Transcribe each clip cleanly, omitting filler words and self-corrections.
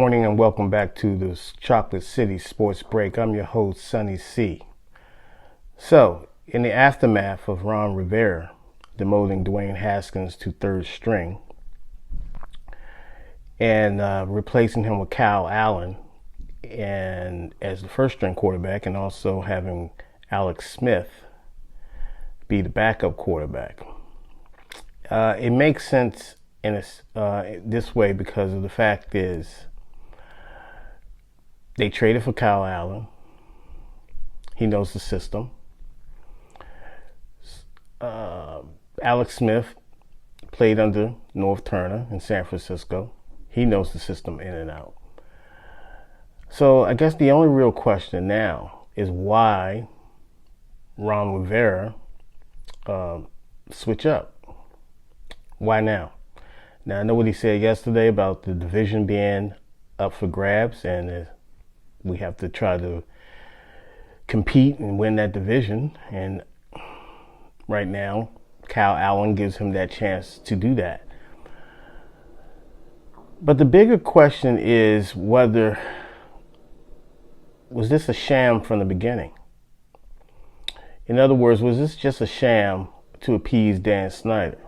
morning and welcome back to the Chocolate City Sports Break. I'm your host, Sonny C. So, in the aftermath of Ron Rivera demoting Dwayne Haskins to third string and replacing him with Kyle Allen and as the first string quarterback, and also having Alex Smith be the backup quarterback, it makes sense in this way because of the fact is they traded for Kyle Allen. He knows the system. Alex Smith played under North Turner in San Francisco. He knows the system in and out. So I guess the only real question now is why Ron Rivera switch up. Why now? Now I know what he said yesterday about the division being up for grabs, and we have to try to compete and win that division. And right now, Kyle Allen gives him that chance to do that. But the bigger question is whether was this a sham from the beginning? In other words, was this just a sham to appease Dan Snyder?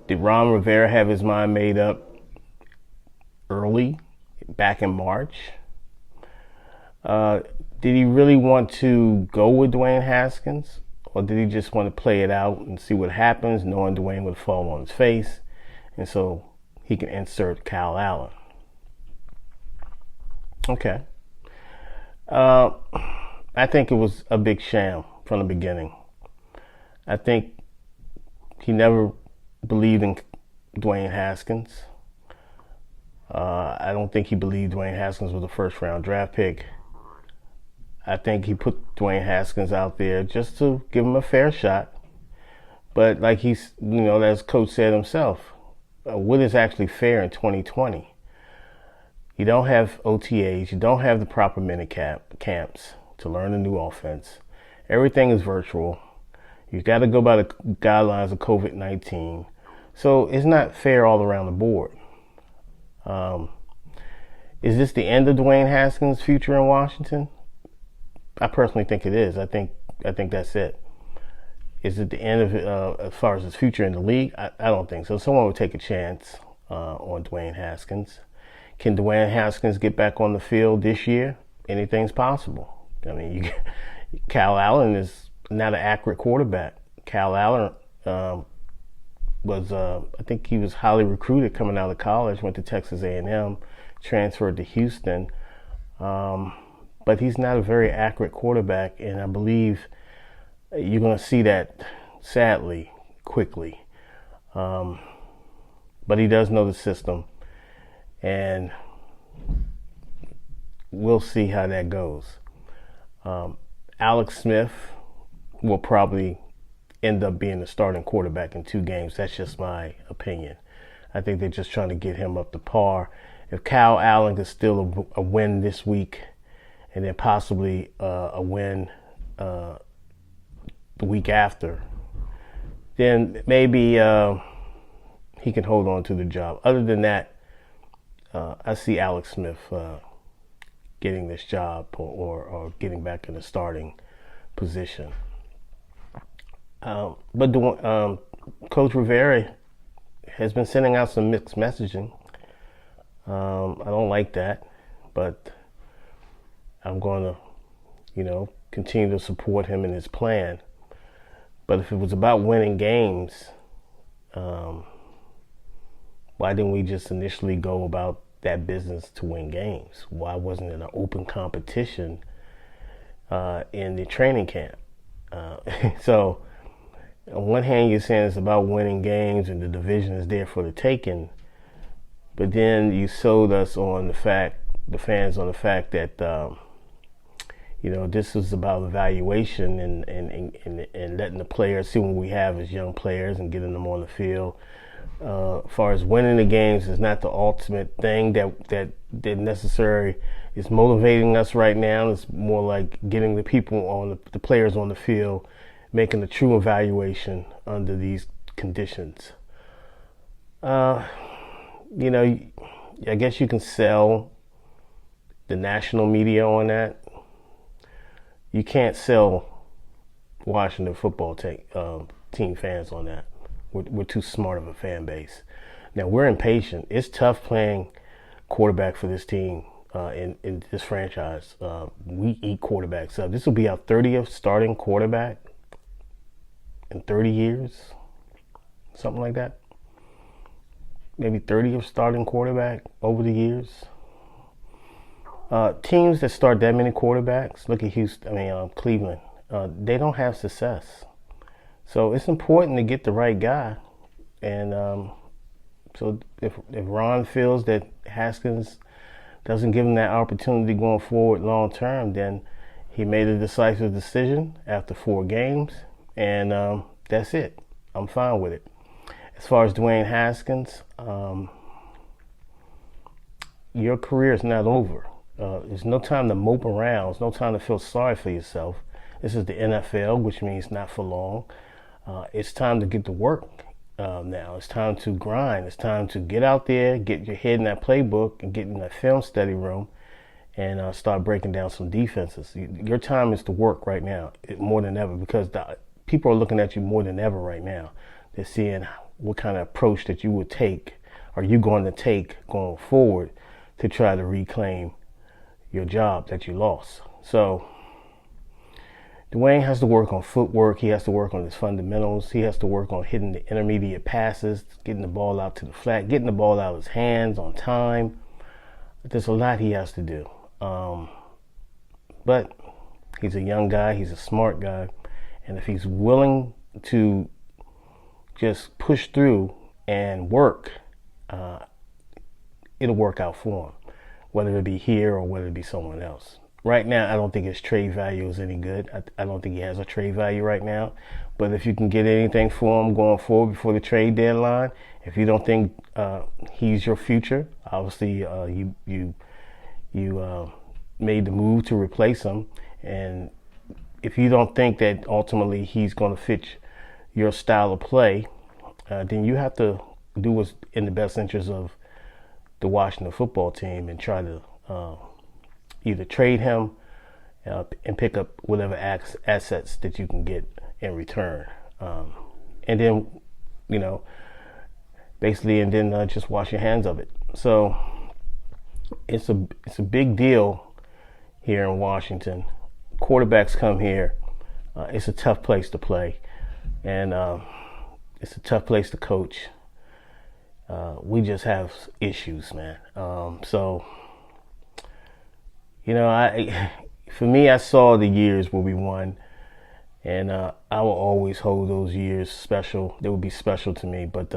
Did Ron Rivera have his mind made up early, back in March? Did he really want to go with Dwayne Haskins? Or did he just want to play it out and see what happens, knowing Dwayne would fall on his face, and so he can insert Kyle Allen? Okay. I think it was a big sham from the beginning. I think he never believed in Dwayne Haskins. I don't think he believed Dwayne Haskins was a first-round draft pick. I think he put Dwayne Haskins out there just to give him a fair shot. But like as Coach said himself, what is actually fair in 2020? You don't have OTAs. You don't have the proper camps to learn a new offense. Everything is virtual. You got to go by the guidelines of COVID-19. So it's not fair all around the board. Is this the end of Dwayne Haskins' future in Washington? I personally think it is. I think that's it. Is it the end of it as far as his future in the league? I don't think so. Someone would take a chance on Dwayne Haskins. Can Dwayne Haskins get back on the field this year? Anything's possible. I mean, Kyle Allen is not an accurate quarterback. Kyle Allen was, I think he was highly recruited coming out of college, went to Texas A&M, transferred to Houston. But he's not a very accurate quarterback, and I believe you're going to see that, sadly, quickly. But he does know the system, and we'll see how that goes. Alex Smith will probably end up being the starting quarterback in 2 games. That's just my opinion. I think they're just trying to get him up to par. If Kyle Allen can steal a win this week, and then possibly a win the week after, then maybe he can hold on to the job. Other than that, I see Alex Smith getting this job or getting back in the starting position. But Coach Rivera has been sending out some mixed messaging. I don't like that, but I'm going to, continue to support him in his plan. But if it was about winning games, why didn't we just initially go about that business to win games? Why wasn't it an open competition in the training camp? So on one hand, you're saying it's about winning games and the division is there for the taking, but then you sold us on the fans on the fact that this is about evaluation and letting the players see what we have as young players and getting them on the field. As far as winning the games is not the ultimate thing that necessarily is motivating us right now. It's more like getting the people the players on the field, making a true evaluation under these conditions. I guess you can sell the national media on that. You can't sell Washington football team fans on that. We're too smart of a fan base. Now, we're impatient. It's tough playing quarterback for this team in this franchise. We eat quarterbacks up. This will be our 30th starting quarterback in 30 years, something like that. Maybe 30th starting quarterback over the years. Teams that start that many quarterbacks, look at Cleveland, they don't have success. So it's important to get the right guy. And so if Ron feels that Haskins doesn't give him that opportunity going forward long term, then he made a decisive decision after 4 games, and that's it. I'm fine with it. As far as Dwayne Haskins, your career is not over. There's no time to mope around. There's no time to feel sorry for yourself. This is the NFL, which means not for long. It's time to get to work now. It's time to grind. It's time to get out there, get your head in that playbook, and get in that film study room and start breaking down some defenses. Your time is to work right now, more than ever, because people are looking at you more than ever right now. They're seeing what kind of approach that you would take, are you going to take going forward to try to reclaim your job that you lost. So Dwayne has to work on footwork. He has to work on his fundamentals. He has to work on hitting the intermediate passes, getting the ball out to the flat, getting the ball out of his hands on time. There's a lot he has to do. But he's a young guy. He's a smart guy. And if he's willing to just push through and work, it'll work out for him, whether it be here or whether it be someone else. Right now, I don't think his trade value is any good. I don't think he has a trade value right now. But if you can get anything for him going forward before the trade deadline, if you don't think he's your future, obviously you made the move to replace him. And if you don't think that ultimately he's going to fit your style of play, then you have to do what's in the best interest of the Washington football team and try to either trade him and pick up whatever assets that you can get in return. And then, just wash your hands of it. So it's a big deal here in Washington. Quarterbacks come here. It's a tough place to play. And it's a tough place to coach. We just have issues, man. For me, I saw the years where we won, and I will always hold those years special. They would be special to me. But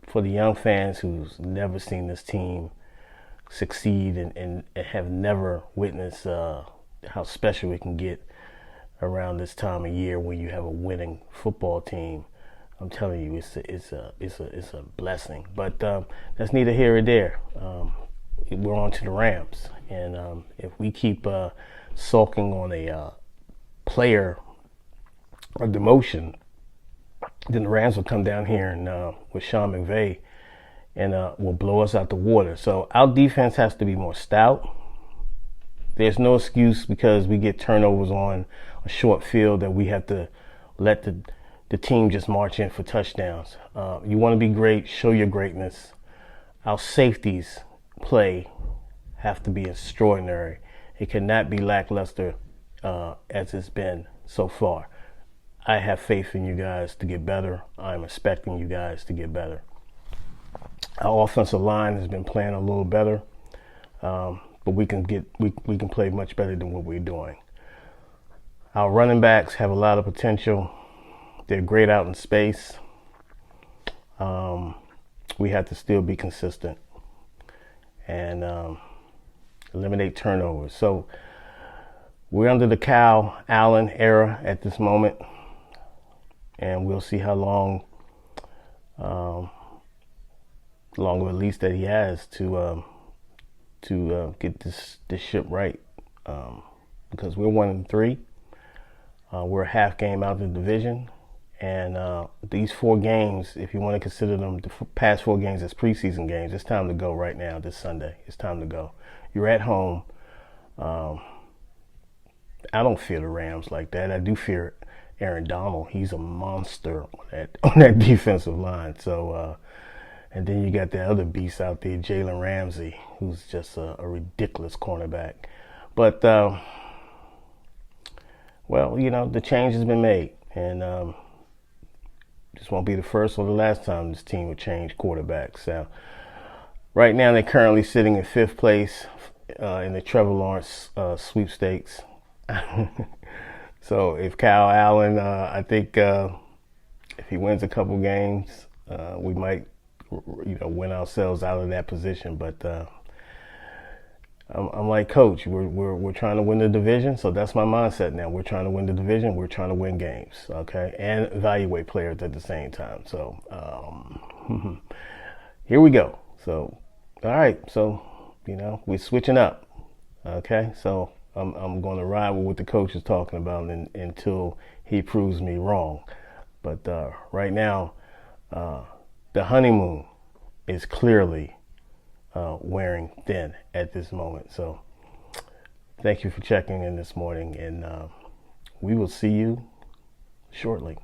for the young fans who's never seen this team succeed and have never witnessed how special it can get around this time of year when you have a winning football team, I'm telling you, it's a blessing. But that's neither here or there. We're on to the Rams, and if we keep sulking on a player or demotion, then the Rams will come down here and with Sean McVay and will blow us out the water. So our defense has to be more stout. There's no excuse because we get turnovers on a short field that we have to let the team just march in for touchdowns. You want to be great, show your greatness. Our safeties play have to be extraordinary. It cannot be lackluster as it's been so far. I have faith in you guys to get better. I'm expecting you guys to get better. Our offensive line has been playing a little better, but we can play much better than what we're doing. Our running backs have a lot of potential. They're great out in space. We have to still be consistent and eliminate turnovers. So we're under the Kyle Allen era at this moment, and we'll see how long of a leash that he has to get this ship right, because we're 1-3. We're a half game out of the division, And these 4 games, if you want to consider them the past 4 games as preseason games, it's time to go right now. This Sunday, it's time to go. You're at home. I don't fear the Rams like that. I do fear Aaron Donald. He's a monster on that defensive line. So, and then you got the other beast out there, Jalen Ramsey, who's just a ridiculous cornerback. But well, the change has been made, and this won't be the first or the last time this team would change quarterbacks. So right now they're currently sitting in 5th place in the Trevor Lawrence sweepstakes. So if Kyle Allen, I think if he wins a couple games, we might, win ourselves out of that position. But I'm like, Coach, we're trying to win the division, so that's my mindset now. We're trying to win the division. We're trying to win games, okay, and evaluate players at the same time. So here we go. So all right, so we're switching up, okay. So I'm going to ride with what the coach is talking about until he proves me wrong. But right now, the honeymoon is clearly wearing thin at this moment. So thank you for checking in this morning, and we will see you shortly.